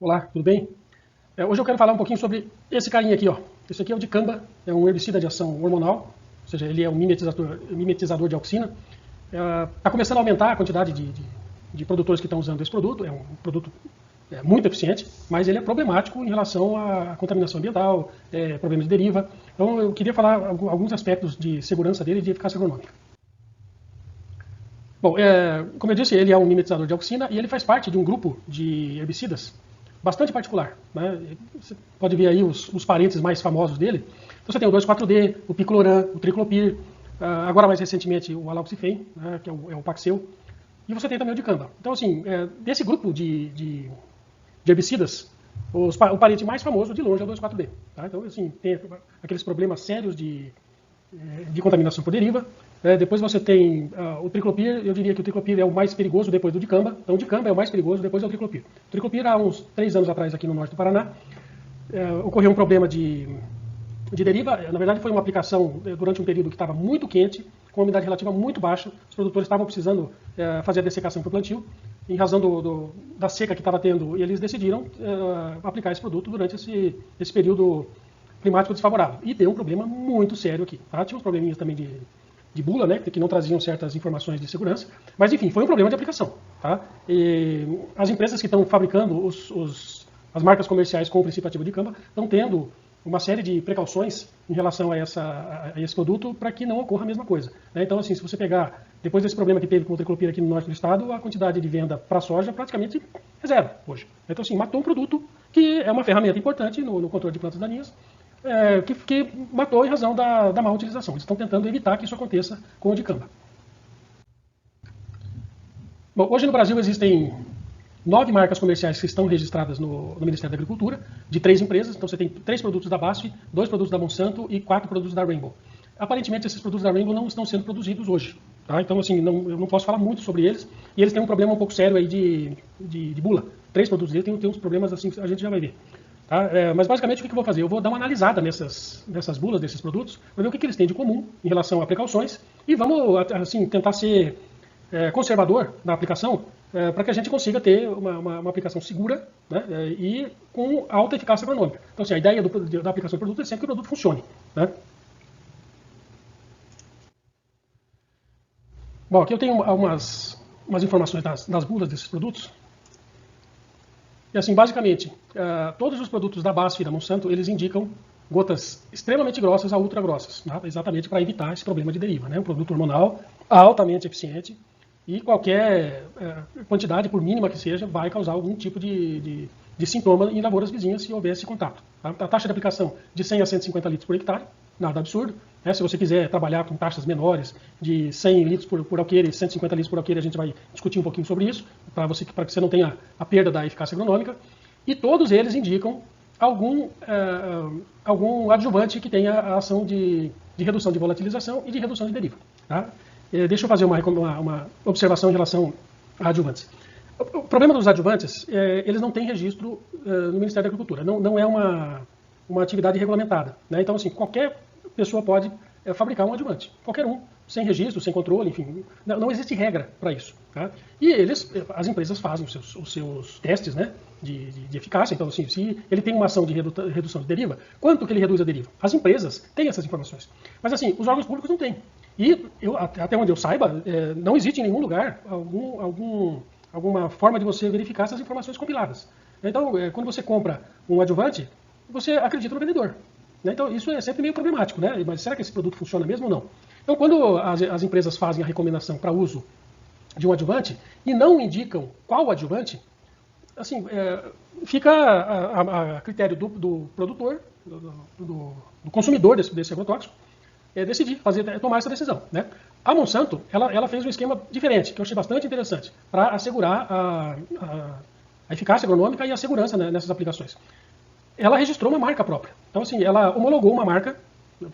Olá, tudo bem? Hoje eu quero falar um pouquinho sobre esse carinha aqui, ó. Esse aqui é o dicamba, é um herbicida de ação hormonal, ou seja, ele é um mimetizador de auxina. Está começando a aumentar a quantidade de produtores que estão usando esse produto. É um produto muito eficiente, mas ele é problemático em relação à contaminação ambiental, problemas de deriva. Então eu queria falar alguns aspectos de segurança dele e de eficácia agronômica. Bom, como eu disse, ele é um mimetizador de auxina e ele faz parte de um grupo de herbicidas bastante particular, né? Você pode ver aí os parentes mais famosos dele. Então você tem o 2,4-D, o picloram, o triclopir, agora mais recentemente o aloxifene, né, que é o Paxil, e você tem também o dicamba. Então assim, desse grupo de herbicidas, o parente mais famoso de longe é o 2,4-D. Tá? Então assim, tem aqueles problemas sérios de contaminação por deriva. Depois você tem o triclopir. Eu diria que o triclopir é o mais perigoso depois do dicamba. Então o dicamba é o mais perigoso, depois é o triclopir. O triclopir, há uns 3 anos atrás, aqui no norte do Paraná, ocorreu um problema de deriva. Na verdade, foi uma aplicação durante um período que estava muito quente, com uma umidade relativa muito baixa. Os produtores estavam precisando fazer a dessecação para o plantio. Em razão da seca que estava tendo, eles decidiram aplicar esse produto durante esse período climático desfavorável. E deu um problema muito sério aqui. Tá? Tinha uns probleminhas também de bula, né, que não traziam certas informações de segurança. Mas, enfim, foi um problema de aplicação. Tá? E as empresas que estão fabricando as marcas comerciais com o princípio ativo de dicamba estão tendo uma série de precauções em relação a esse produto para que não ocorra a mesma coisa. Né? Então, assim, se você pegar, depois desse problema que teve com o triclopir aqui no norte do estado, a quantidade de venda para a soja praticamente é zero hoje. Então, assim, matou um produto que é uma ferramenta importante no controle de plantas daninhas, que matou em razão da má utilização. Eles estão tentando evitar que isso aconteça com o dicamba. Bom, hoje no Brasil existem 9 marcas comerciais que estão registradas no Ministério da Agricultura, de 3 empresas. Então você tem 3 produtos da BASF, 2 produtos da Monsanto e 4 produtos da Rainbow. Aparentemente esses produtos da Rainbow não estão sendo produzidos hoje. Tá? Então assim, eu não posso falar muito sobre eles. E eles têm um problema um pouco sério aí de bula. 3 produtos deles têm uns problemas assim, a gente já vai ver. Tá? Mas basicamente o que eu vou fazer? Eu vou dar uma analisada nessas bulas desses produtos, para ver o que eles têm de comum em relação a precauções, e vamos assim, tentar ser conservador na aplicação, para que a gente consiga ter uma aplicação segura, né, e com alta eficácia agronômica. Então assim, a ideia da aplicação do produto é sempre que o produto funcione. Né? Bom, aqui eu tenho umas informações das bulas desses produtos. E assim, basicamente, todos os produtos da BASF e da Monsanto, eles indicam gotas extremamente grossas a ultra grossas, né? Exatamente para evitar esse problema de deriva. Né? Um produto hormonal altamente eficiente e qualquer quantidade, por mínima que seja, vai causar algum tipo de sintoma em lavouras vizinhas se houver esse contato. Tá? A taxa de aplicação de 100 a 150 litros por hectare, nada absurdo. Né? Se você quiser trabalhar com taxas menores, de 100 litros por alqueire e 150 litros por alqueire, a gente vai discutir um pouquinho sobre isso, para que você não tenha a perda da eficácia agronômica. E todos eles indicam algum adjuvante que tenha a ação de redução de volatilização e de redução de deriva. Tá? Deixa eu fazer uma observação em relação a adjuvantes. O problema dos adjuvantes, eles não têm registro no Ministério da Agricultura, não é uma atividade regulamentada. Né? Então, assim, qualquer pessoa pode fabricar um adjuvante, qualquer um, sem registro, sem controle, enfim, não existe regra para isso. Tá? E as empresas fazem os seus testes, né, de eficácia. Então, assim, se ele tem uma ação de redução de deriva, quanto que ele reduz a deriva? As empresas têm essas informações. Mas, assim, os órgãos públicos não têm. E, até onde eu saiba, não existe em nenhum lugar alguma forma de você verificar essas informações compiladas. Então, quando você compra um adjuvante, você acredita no vendedor. Então, isso é sempre meio problemático, né? Mas será que esse produto funciona mesmo ou não? Então, quando as empresas fazem a recomendação para uso de um adjuvante e não indicam qual adjuvante, assim, fica a critério do produtor, do consumidor desse agrotóxico, decidir tomar essa decisão. Né? A Monsanto, ela fez um esquema diferente, que eu achei bastante interessante, para assegurar a eficácia agronômica e a segurança, né, nessas aplicações. Ela registrou uma marca própria. Então, assim, ela homologou uma marca,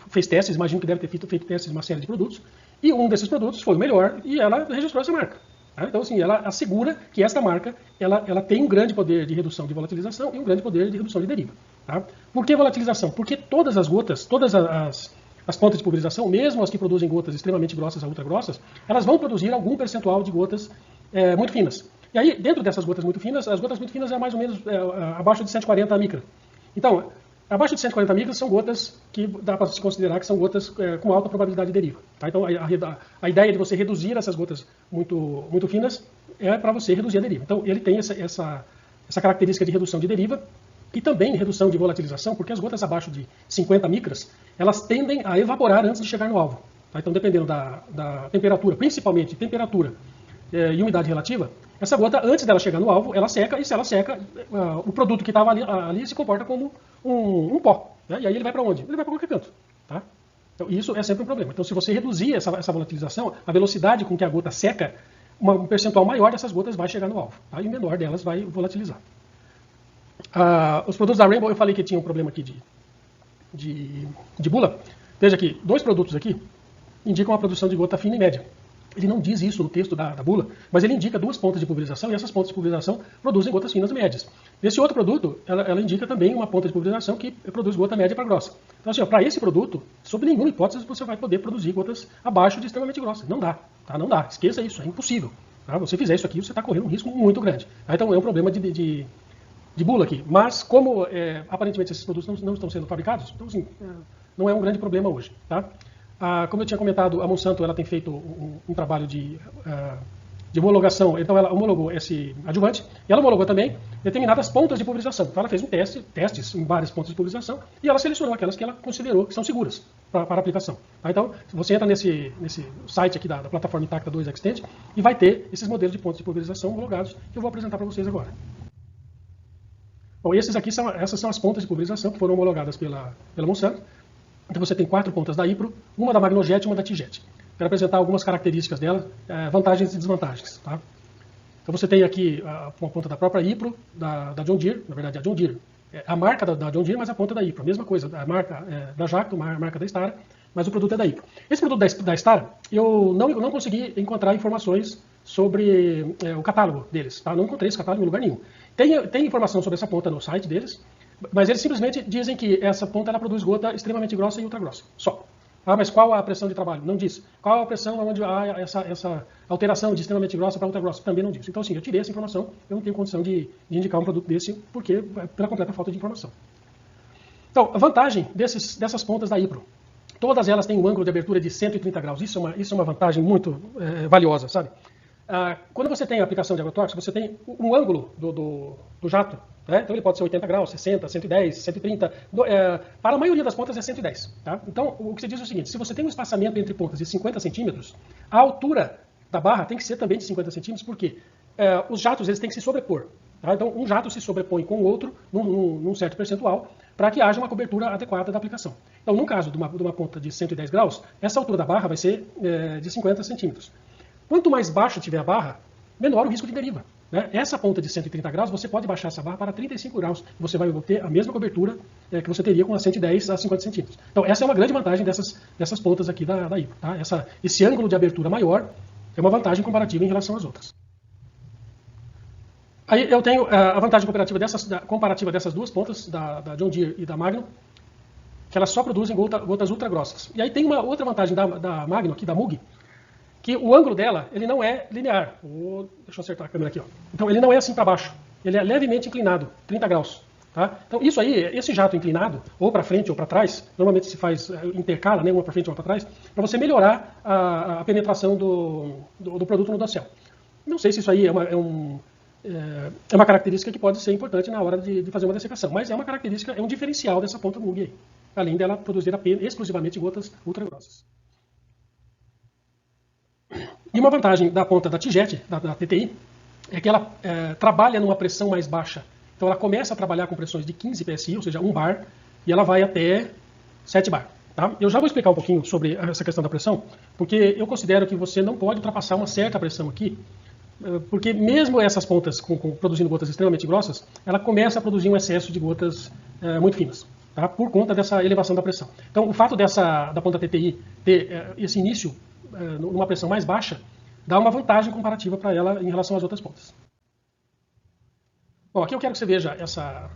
fez testes, imagino que deve ter feito testes de uma série de produtos, e um desses produtos foi o melhor, e ela registrou essa marca. Tá? Então, assim, ela assegura que essa marca ela tem um grande poder de redução de volatilização e um grande poder de redução de deriva. Tá? Por que volatilização? Porque todas as gotas, todas as plantas de pulverização, mesmo as que produzem gotas extremamente grossas a ultra grossas, elas vão produzir algum percentual de gotas muito finas. E aí, dentro dessas gotas muito finas, as gotas muito finas é mais ou menos abaixo de 140 micra. Então, abaixo de 140 micras são gotas que dá para se considerar que são gotas com alta probabilidade de deriva. Tá? Então, a ideia de você reduzir essas gotas muito finas é para você reduzir a deriva. Então, ele tem essa característica de redução de deriva e também redução de volatilização, porque as gotas abaixo de 50 micras, elas tendem a evaporar antes de chegar no alvo. Tá? Então, dependendo da temperatura, principalmente temperatura e umidade relativa, essa gota, antes dela chegar no alvo, ela seca, e se ela seca, o produto que estava ali se comporta como um pó. Né? E aí ele vai para onde? Ele vai para qualquer canto. Tá? Então, isso é sempre um problema. Então, se você reduzir essa volatilização, a velocidade com que a gota seca, um percentual maior dessas gotas vai chegar no alvo. Tá? E o menor delas vai volatilizar. Os produtos da Rainbow, eu falei que tinha um problema aqui de bula. Veja aqui, 2 produtos aqui indicam a produção de gota fina e média. Ele não diz isso no texto da bula, mas ele indica 2 pontas de pulverização, e essas pontas de pulverização produzem gotas finas e médias. Esse outro produto, ela indica também uma ponta de pulverização que produz gota média para grossa. Então, assim, para esse produto, sob nenhuma hipótese você vai poder produzir gotas abaixo de extremamente grossa. Não dá, tá? Não dá. Esqueça isso, é impossível. Tá? Você fizer isso aqui, você está correndo um risco muito grande. Tá? Então, é um problema de bula aqui. Mas, como aparentemente esses produtos não estão sendo fabricados, então, assim, não é um grande problema hoje. Tá? Como eu tinha comentado, a Monsanto ela tem feito um trabalho de homologação. Então, ela homologou esse adjuvante e ela homologou também determinadas pontas de pulverização. Então, ela fez testes em várias pontas de pulverização e ela selecionou aquelas que ela considerou que são seguras para aplicação. Tá? Então, você entra nesse site aqui da plataforma Intacta 2 Extend e vai ter esses modelos de pontas de pulverização homologados que eu vou apresentar para vocês agora. Bom, essas são as pontas de pulverização que foram homologadas pela Monsanto. Então você tem 4 pontas da Ipro, uma da Magnojet e uma da Tijet. Quero apresentar algumas características dela, vantagens e desvantagens. Tá? Então você tem aqui uma ponta da própria Ipro, da John Deere, na verdade a John Deere, a marca da John Deere, mas a ponta da Ipro. Mesma coisa, a marca da Jacto, a marca da Stara, mas o produto é da Ipro. Esse produto da Stara, eu não consegui encontrar informações sobre o catálogo deles. Tá? Não encontrei esse catálogo em lugar nenhum. Tem informação sobre essa ponta no site deles, mas eles simplesmente dizem que essa ponta ela produz gota extremamente grossa e ultra grossa. Só. Mas qual a pressão de trabalho? Não diz. Qual a pressão onde há essa alteração de extremamente grossa para ultra grossa? Também não diz. Então, assim, eu tirei essa informação, eu não tenho condição de indicar um produto desse, porque pela completa falta de informação. Então, a vantagem dessas pontas da Ipro. Todas elas têm um ângulo de abertura de 130 graus. Isso é uma vantagem muito valiosa, sabe? Quando você tem a aplicação de agrotóxico, você tem um ângulo do jato. Né? Então ele pode ser 80 graus, 60, 110, 130. Para a maioria das pontas é 110. Tá? Então o que se diz é o seguinte, se você tem um espaçamento entre pontas de 50 centímetros, a altura da barra tem que ser também de 50 centímetros, porque os jatos eles têm que se sobrepor. Tá? Então um jato se sobrepõe com o outro num certo percentual para que haja uma cobertura adequada da aplicação. Então no caso de uma ponta de 110 graus, essa altura da barra vai ser de 50 centímetros. Quanto mais baixo tiver a barra, menor o risco de deriva. Né? Essa ponta de 130 graus, você pode baixar essa barra para 35 graus. Você vai obter a mesma cobertura que você teria com a 110 a 50 centímetros. Então, essa é uma grande vantagem dessas pontas aqui da Ipro. Tá? Esse ângulo de abertura maior é uma vantagem comparativa em relação às outras. Aí eu tenho a vantagem comparativa dessas 2 pontas, da John Deere e da Magno, que elas só produzem gotas ultra grossas. E aí tem uma outra vantagem da Magno, aqui da Mug, que o ângulo dela ele não é linear. Deixa eu acertar a câmera aqui. Ó. Então ele não é assim para baixo. Ele é levemente inclinado, 30 graus. Tá? Então isso aí, esse jato inclinado, ou para frente ou para trás, normalmente se faz, intercala, né, uma para frente ou uma para trás, para você melhorar a penetração do produto no dossel. Não sei se isso aí é uma característica que pode ser importante na hora de fazer uma dessecação, mas é uma característica, é um diferencial dessa ponta Mug aí, além dela produzir exclusivamente gotas ultra grossas. E uma vantagem da ponta da Tijet, da TTI, é que ela trabalha numa pressão mais baixa. Então ela começa a trabalhar com pressões de 15 PSI, ou seja, 1 bar, e ela vai até 7 bar. Tá? Eu já vou explicar um pouquinho sobre essa questão da pressão, porque eu considero que você não pode ultrapassar uma certa pressão aqui, porque mesmo essas pontas produzindo gotas extremamente grossas, ela começa a produzir um excesso de gotas muito finas, tá? Por conta dessa elevação da pressão. Então o fato da ponta TTI ter esse início numa pressão mais baixa, dá uma vantagem comparativa para ela em relação às outras pontas. Bom, aqui eu quero que você veja essa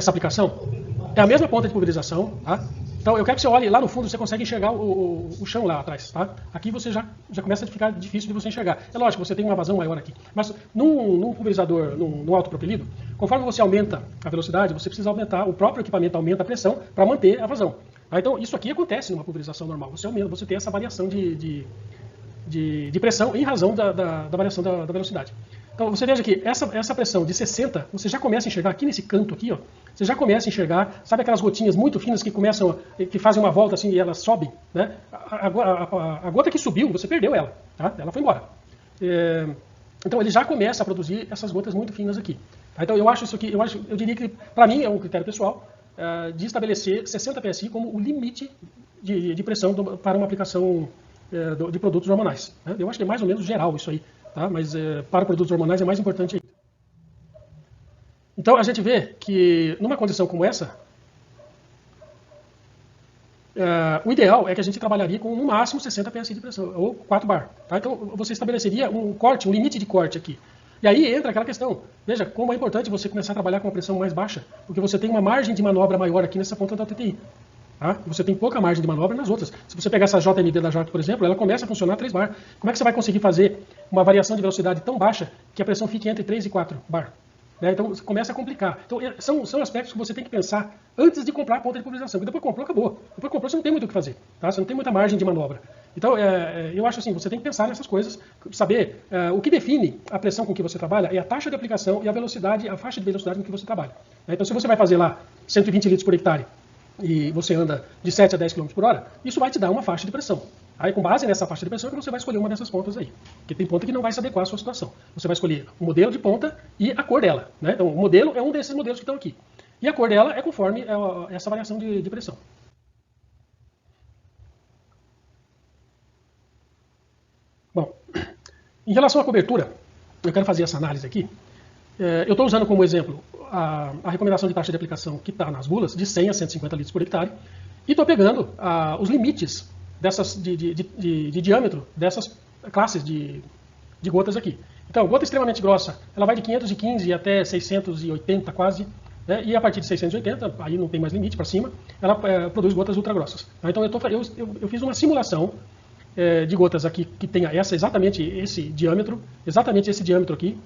aplicação. É a mesma ponta de pulverização, tá? Então, eu quero que você olhe lá no fundo, você consegue enxergar o chão lá atrás, tá? Aqui você já começa a ficar difícil de você enxergar. É lógico, você tem uma vazão maior aqui. Mas num pulverizador, num autopropelido, conforme você aumenta a velocidade, você precisa aumentar, o próprio equipamento aumenta a pressão para manter a vazão. Tá? Então, isso aqui acontece numa pulverização normal. Você tem essa variação de pressão em razão da variação da velocidade. Então, você veja que essa pressão de 60, você já começa a enxergar aqui nesse canto aqui, ó, você já começa a enxergar, sabe aquelas gotinhas muito finas que fazem uma volta assim e elas sobem, né? A gota que subiu, você perdeu ela, tá? Ela foi embora. Então, ele já começa a produzir essas gotas muito finas aqui. Tá? Então, eu acho isso aqui, eu diria que, para mim, é um critério pessoal de estabelecer 60 psi como o limite de pressão para uma aplicação de produtos hormonais. Né? Eu acho que é mais ou menos geral isso aí, tá? Mas para produtos hormonais é mais importante ainda. Então a gente vê que numa condição como essa, o ideal é que a gente trabalharia com no máximo 60 psi de pressão, ou 4 bar. Tá? Então você estabeleceria um corte, um limite de corte aqui. E aí entra aquela questão, veja como é importante você começar a trabalhar com uma pressão mais baixa, porque você tem uma margem de manobra maior aqui nessa ponta da TTI. Tá? Você tem pouca margem de manobra nas outras. Se você pegar essa JMD da JARC, por exemplo, ela começa a funcionar 3 bar. Como é que você vai conseguir fazer uma variação de velocidade tão baixa que a pressão fique entre 3 e 4 bar? Né? Então começa a complicar. Então são aspectos que você tem que pensar antes de comprar a ponta de pulverização. Porque depois comprou, acabou. Depois comprou, você não tem muito o que fazer. Tá? Você não tem muita margem de manobra. Então eu acho assim, você tem que pensar nessas coisas, saber o que define a pressão com que você trabalha é a taxa de aplicação e a velocidade, a faixa de velocidade com que você trabalha. Então se você vai fazer lá 120 litros por hectare e você anda de 7 a 10 km por hora, isso vai te dar uma faixa de pressão. Aí, com base nessa faixa de pressão, é que você vai escolher uma dessas pontas aí. Porque tem ponta que não vai se adequar à sua situação. Você vai escolher o modelo de ponta e a cor dela. Né? Então, o modelo é um desses modelos que estão aqui. E a cor dela é conforme essa variação de pressão. Bom, em relação à cobertura, eu quero fazer essa análise aqui. Eu estou usando como exemplo a recomendação de taxa de aplicação que está nas bulas, de 100 a 150 litros por hectare, e estou pegando os limites de diâmetro dessas classes de gotas aqui. Então, gota extremamente grossa, ela vai de 515 até 680 quase, né? E a partir de 680, aí não tem mais limite para cima, ela produz gotas ultra grossas. Então, eu fiz uma simulação de gotas aqui que tenha exatamente esse diâmetro aqui,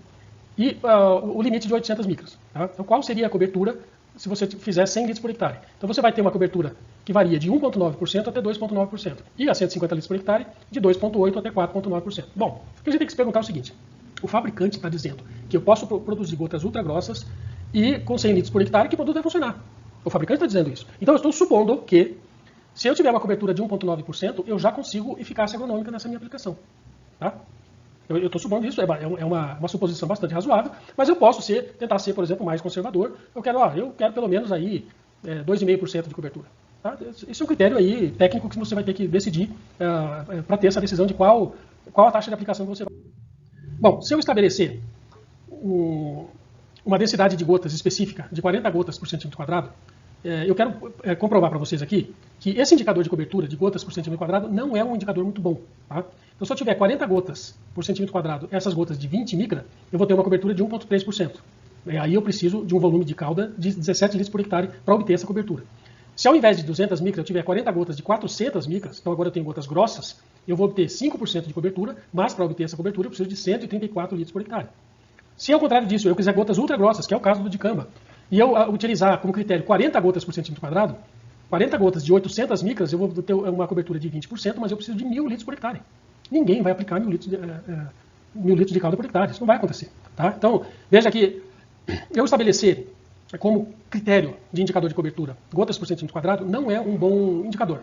e o limite de 800 micras. Tá? Então, qual seria a cobertura se você fizer 100 litros por hectare? Então, você vai ter uma cobertura que varia de 1,9% até 2,9%. E a 150 litros por hectare, de 2,8% até 4,9%. Bom, o que a gente tem que se perguntar é o seguinte. O fabricante está dizendo que eu posso produzir gotas ultra grossas e com 100 litros por hectare que o produto vai funcionar. O fabricante está dizendo isso. Então, eu estou supondo que, se eu tiver uma cobertura de 1,9%, eu já consigo eficácia agronômica nessa minha aplicação. Tá? Eu estou supondo isso, é uma suposição bastante razoável, mas eu posso tentar ser, por exemplo, mais conservador. Eu quero pelo menos aí 2,5% de cobertura. Tá? Esse é um critério aí técnico que você vai ter que decidir para ter essa decisão de qual a taxa de aplicação que você vai. Bom, se eu estabelecer uma densidade de gotas específica de 40 gotas por centímetro quadrado, eu quero comprovar para vocês aqui que esse indicador de cobertura de gotas por centímetro quadrado não é um indicador muito bom. Tá? Então, se eu tiver 40 gotas por centímetro quadrado, essas gotas de 20 micra, eu vou ter uma cobertura de 1,3%. Aí eu preciso de um volume de cauda de 17 litros por hectare para obter essa cobertura. Se ao invés de 200 micras eu tiver 40 gotas de 400 micras, então agora eu tenho gotas grossas, eu vou obter 5% de cobertura, mas para obter essa cobertura eu preciso de 134 litros por hectare. Se ao contrário disso eu quiser gotas ultra grossas, que é o caso do dicamba, e eu utilizar como critério 40 gotas por centímetro quadrado, 40 gotas de 800 micras, eu vou ter uma cobertura de 20%, mas eu preciso de 1.000 litros por hectare. Ninguém vai aplicar 1.000 litros de calda por hectare, isso não vai acontecer. Tá? Então, veja que eu estabelecer como critério de indicador de cobertura gotas por centímetro quadrado não é um bom indicador.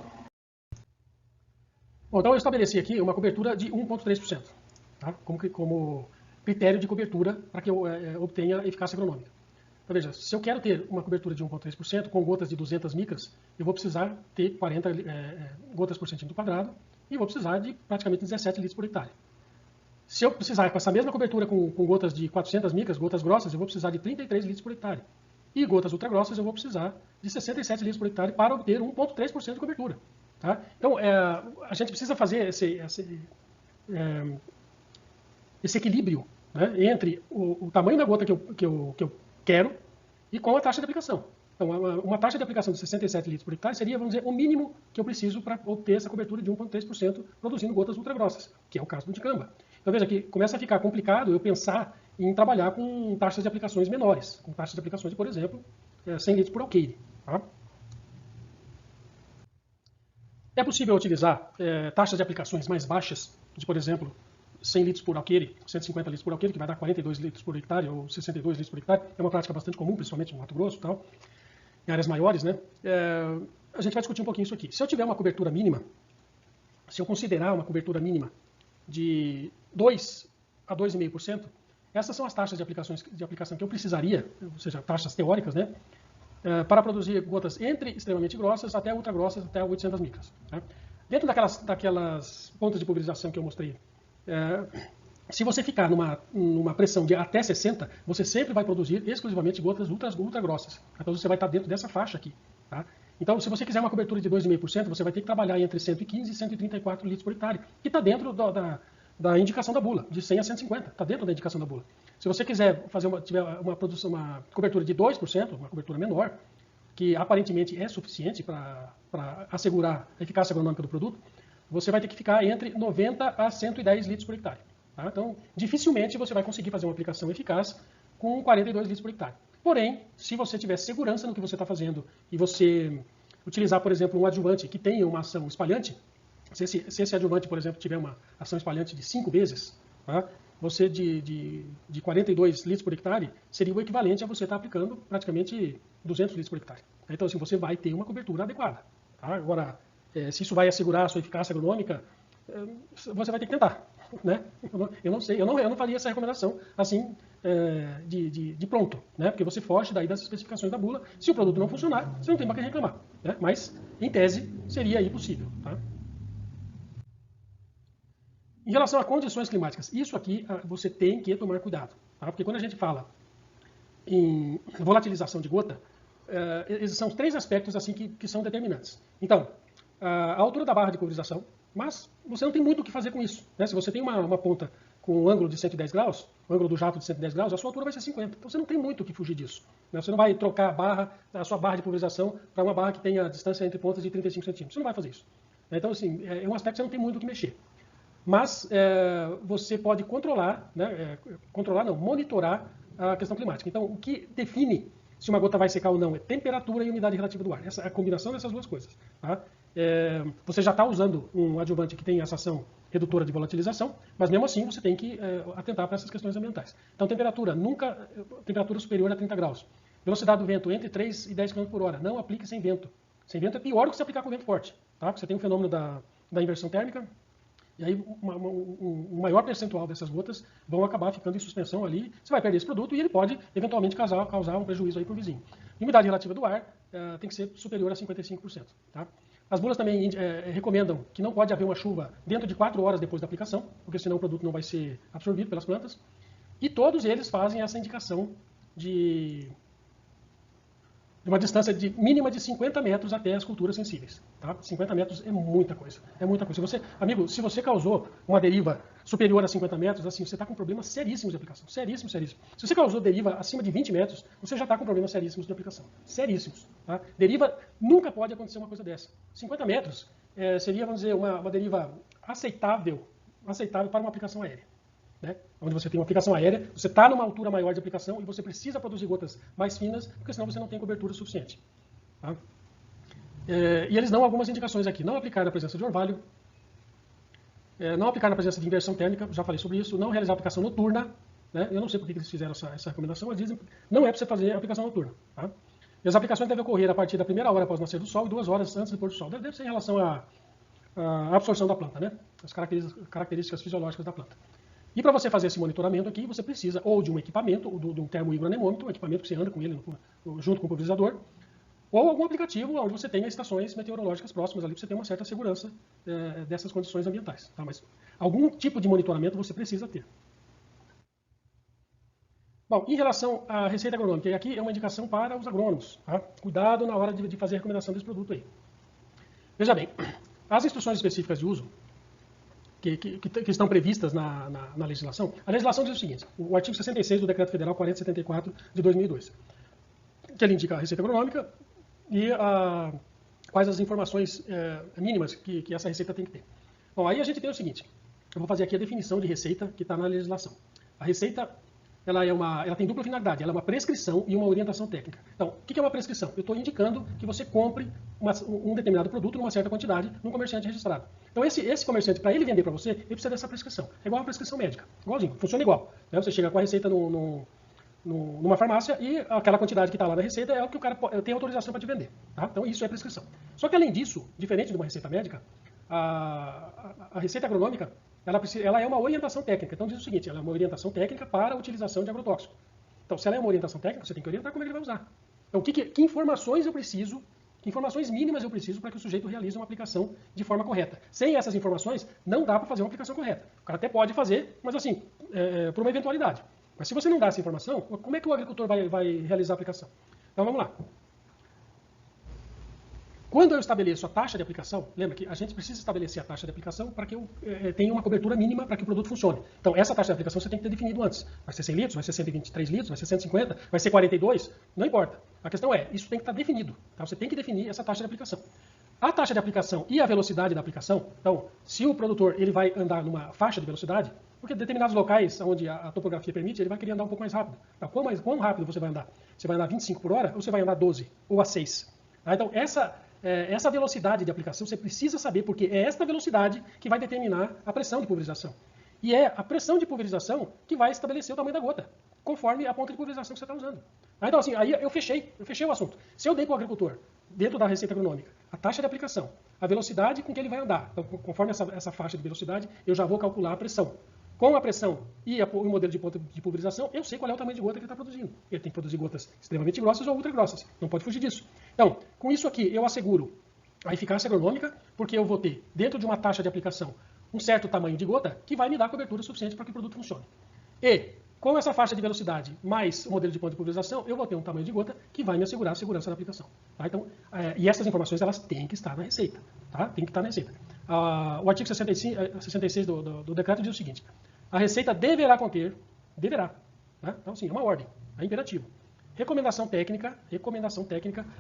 Bom, então eu estabeleci aqui uma cobertura de 1,3%, tá? como critério de cobertura para que eu obtenha eficácia agronômica. Então veja, se eu quero ter uma cobertura de 1,3% com gotas de 200 micras, eu vou precisar ter 40 gotas por centímetro quadrado e vou precisar de praticamente 17 litros por hectare. Se eu precisar com essa mesma cobertura com gotas de 400 micras, gotas grossas, eu vou precisar de 33 litros por hectare. E gotas ultragrossas eu vou precisar de 67 litros por hectare para obter 1,3% de cobertura. Tá? Então, a gente precisa fazer esse equilíbrio, né, entre o tamanho da gota que eu quero e com a taxa de aplicação. Então, uma taxa de aplicação de 67 litros por hectare seria, vamos dizer, o mínimo que eu preciso para obter essa cobertura de 1,3% produzindo gotas ultragrossas, que é o caso do dicamba. Então, veja que começa a ficar complicado eu pensar em trabalhar com taxas de aplicações menores, com taxas de aplicações de, por exemplo, 100 litros por alqueire. Tá? É possível utilizar taxas de aplicações mais baixas, de, por exemplo, 100 litros por alqueire, 150 litros por alqueire, que vai dar 42 litros por hectare ou 62 litros por hectare. É uma prática bastante comum, principalmente no Mato Grosso e tal, em áreas maiores, né? A gente vai discutir um pouquinho isso aqui. Se eu tiver uma cobertura mínima, se eu considerar uma cobertura mínima de 2 a 2,5%, essas são as taxas de aplicação que eu precisaria, ou seja, taxas teóricas, né? Para produzir gotas entre extremamente grossas até ultra grossas, até 800 micras. Tá? Dentro daquelas pontas de pulverização que eu mostrei, se você ficar numa pressão de até 60, você sempre vai produzir exclusivamente gotas ultra grossas. Então você vai estar dentro dessa faixa aqui. Tá? Então, se você quiser uma cobertura de 2,5%, você vai ter que trabalhar entre 115 e 134 litros por hectare, que está dentro da indicação da bula, de 100 a 150, está dentro da indicação da bula. Se você quiser tiver uma cobertura de 2%, uma cobertura menor, que aparentemente é suficiente para assegurar a eficácia agronômica do produto, você vai ter que ficar entre 90 a 110 litros por hectare. Tá? Então, dificilmente você vai conseguir fazer uma aplicação eficaz com 42 litros por hectare. Porém, se você tiver segurança no que você está fazendo e você utilizar, por exemplo, um adjuvante que tenha uma ação espalhante, se esse adjuvante, por exemplo, tiver uma ação espalhante de 5 vezes, tá? Você de 42 litros por hectare seria o equivalente a você estar aplicando praticamente 200 litros por hectare. Então, assim, você vai ter uma cobertura adequada. Tá? Agora, se isso vai assegurar a sua eficácia agronômica, você vai ter que tentar. Né? Eu não sei, eu não faria essa recomendação assim de pronto, né? Porque você foge daí das especificações da bula. Se o produto não funcionar, você não tem para que reclamar. Né? Mas, em tese, seria aí possível. Tá? Em relação a condições climáticas, isso aqui você tem que tomar cuidado. Tá? Porque quando a gente fala em volatilização de gota, são 3 aspectos assim que são determinantes. Então, a altura da barra de pulverização, mas você não tem muito o que fazer com isso. Né? Se você tem uma ponta com um ângulo de 110 graus, o ângulo do jato de 110 graus, a sua altura vai ser 50. Então você não tem muito o que fugir disso. Né? Você não vai trocar a sua barra de pulverização para uma barra que tenha a distância entre pontas de 35 centímetros. Você não vai fazer isso. Então, assim, é um aspecto que você não tem muito o que mexer. Mas você pode controlar, né? Monitorar a questão climática. Então, o que define se uma gota vai secar ou não é temperatura e umidade relativa do ar. Essa é a combinação dessas duas coisas. Tá? Você já está usando um adjuvante que tem essa ação redutora de volatilização, mas mesmo assim você tem que atentar para essas questões ambientais. Então, temperatura superior a 30 graus. Velocidade do vento entre 3 e 10 km por hora. Não aplique sem vento. Sem vento é pior do que se aplicar com vento forte. Tá? Porque você tem um fenômeno da inversão térmica, e aí um maior percentual dessas gotas vão acabar ficando em suspensão ali. Você vai perder esse produto e ele pode eventualmente causar um prejuízo aí para o vizinho. E umidade relativa do ar tem que ser superior a 55%. Tá? As bulas também recomendam que não pode haver uma chuva dentro de 4 horas depois da aplicação, porque senão o produto não vai ser absorvido pelas plantas. E todos eles fazem essa indicação de uma distância mínima de 50 metros até as culturas sensíveis. Tá? 50 metros é muita coisa. É muita coisa. Amigo, se você causou uma deriva superior a 50 metros, assim, você está com problemas seríssimos de aplicação. Seríssimos. Se você causou deriva acima de 20 metros, você já está com problemas seríssimos de aplicação. Seríssimos. Tá? Deriva, nunca pode acontecer uma coisa dessa. 50 metros seria, vamos dizer, uma deriva aceitável para uma aplicação aérea. Né? Onde você tem uma aplicação aérea, você está numa altura maior de aplicação e você precisa produzir gotas mais finas, porque senão você não tem cobertura suficiente. Tá? E eles dão algumas indicações aqui. Não aplicar na presença de orvalho, não aplicar na presença de inversão térmica, já falei sobre isso, não realizar aplicação noturna. Né? Eu não sei por que eles fizeram essa recomendação, mas dizem que não é para você fazer aplicação noturna. Tá? E as aplicações devem ocorrer a partir da primeira hora após o nascer do sol e 2 horas antes do pôr do sol. Deve ser em relação à absorção da planta, né? As características fisiológicas da planta. E para você fazer esse monitoramento aqui, você precisa ou de um equipamento, ou de um termohidroanemômetro, um equipamento que você anda com ele junto com o pulverizador, ou algum aplicativo onde você tenha estações meteorológicas próximas ali para você ter uma certa segurança dessas condições ambientais. Tá? Mas algum tipo de monitoramento você precisa ter. Bom, em relação à receita agronômica, e aqui é uma indicação para os agrônomos. Tá? Cuidado na hora de fazer a recomendação desse produto aí. Veja bem, as instruções específicas de uso que estão previstas na legislação, a legislação diz o seguinte, o artigo 66 do Decreto Federal 4074 de 2002. que ele indica a receita agronômica e quais as informações mínimas que essa receita tem que ter. Bom, aí a gente tem o seguinte, eu vou fazer aqui a definição de receita que está na legislação. A receita, ela tem dupla finalidade, ela é uma prescrição e uma orientação técnica. Então, o que é uma prescrição? Eu estou indicando que você compre um determinado produto numa certa quantidade num comerciante registrado. Então, esse comerciante, para ele vender para você, ele precisa dessa prescrição. É igual uma prescrição médica, igualzinho, funciona igual. Né? Você chega com a receita numa farmácia e aquela quantidade que está lá na receita é o que o cara tem autorização para te vender. Tá? Então, isso é prescrição. Só que, além disso, diferente de uma receita médica, a receita agronômica, ela é uma orientação técnica. Então, diz o seguinte, ela é uma orientação técnica para a utilização de agrotóxico. Então, se ela é uma orientação técnica, você tem que orientar como ele vai usar. Então, que informações eu preciso, que informações mínimas eu preciso para que o sujeito realize uma aplicação de forma correta. Sem essas informações, não dá para fazer uma aplicação correta. O cara até pode fazer, mas assim, por uma eventualidade. Mas se você não dá essa informação, como é que o agricultor vai realizar a aplicação? Então, vamos lá. Quando eu estabeleço a taxa de aplicação, lembra que a gente precisa estabelecer a taxa de aplicação para que eu tenha uma cobertura mínima para que o produto funcione. Então, essa taxa de aplicação você tem que ter definido antes. Vai ser 100 litros, vai ser 123 litros, vai ser 150, vai ser 42, não importa. A questão é, isso tem que estar definido. Tá? Você tem que definir essa taxa de aplicação. A taxa de aplicação e a velocidade da aplicação, então, se o produtor ele vai andar numa faixa de velocidade, porque em determinados locais onde a topografia permite, ele vai querer andar um pouco mais rápido. Então, quão rápido você vai andar? Você vai andar 25 por hora ou você vai andar 12 ou a 6? Tá? Então, essa velocidade de aplicação você precisa saber, porque é esta velocidade que vai determinar a pressão de pulverização. E é a pressão de pulverização que vai estabelecer o tamanho da gota, conforme a ponta de pulverização que você está usando. Então, assim, aí eu fechei o assunto. Se eu dei para o agricultor, dentro da receita agronômica, a taxa de aplicação, a velocidade com que ele vai andar, então, conforme essa faixa de velocidade, eu já vou calcular a pressão. Com a pressão e o modelo de ponta de pulverização, eu sei qual é o tamanho de gota que ele está produzindo. Ele tem que produzir gotas extremamente grossas ou ultra grossas. Não pode fugir disso. Então, com isso aqui, eu asseguro a eficácia agronômica, porque eu vou ter, dentro de uma taxa de aplicação, um certo tamanho de gota que vai me dar cobertura suficiente para que o produto funcione. E, com essa faixa de velocidade mais o modelo de ponta de pulverização, eu vou ter um tamanho de gota que vai me assegurar a segurança da aplicação. Tá? Então, e essas informações, elas têm que estar na receita. Tá? Tem que estar na receita. O artigo 66 do decreto diz o seguinte: a receita deverá conter, né? Então, sim, é uma ordem, é imperativo. Recomendação técnica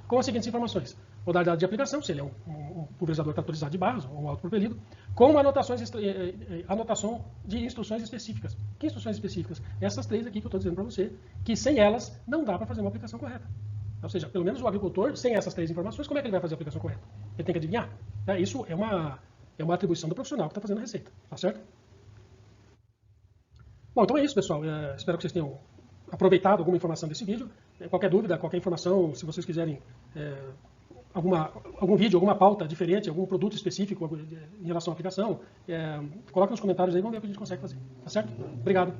com as seguintes informações: modalidade de aplicação, se ele é um pulverizador tratorizado de barras ou um autopropelido, com anotação de instruções específicas. Que instruções específicas? Essas três aqui que eu estou dizendo para você, que sem elas não dá para fazer uma aplicação correta. Ou seja, pelo menos o agricultor, sem essas três informações, como é que ele vai fazer a aplicação correta? Ele tem que adivinhar. Isso é uma atribuição do profissional que está fazendo a receita, tá certo? Bom, então é isso, pessoal. Espero que vocês tenham aproveitado alguma informação desse vídeo. Qualquer dúvida, qualquer informação, se vocês quiserem algum vídeo, alguma pauta diferente, algum produto específico em relação à aplicação, coloque nos comentários aí, vamos ver o que a gente consegue fazer. Tá certo? Obrigado.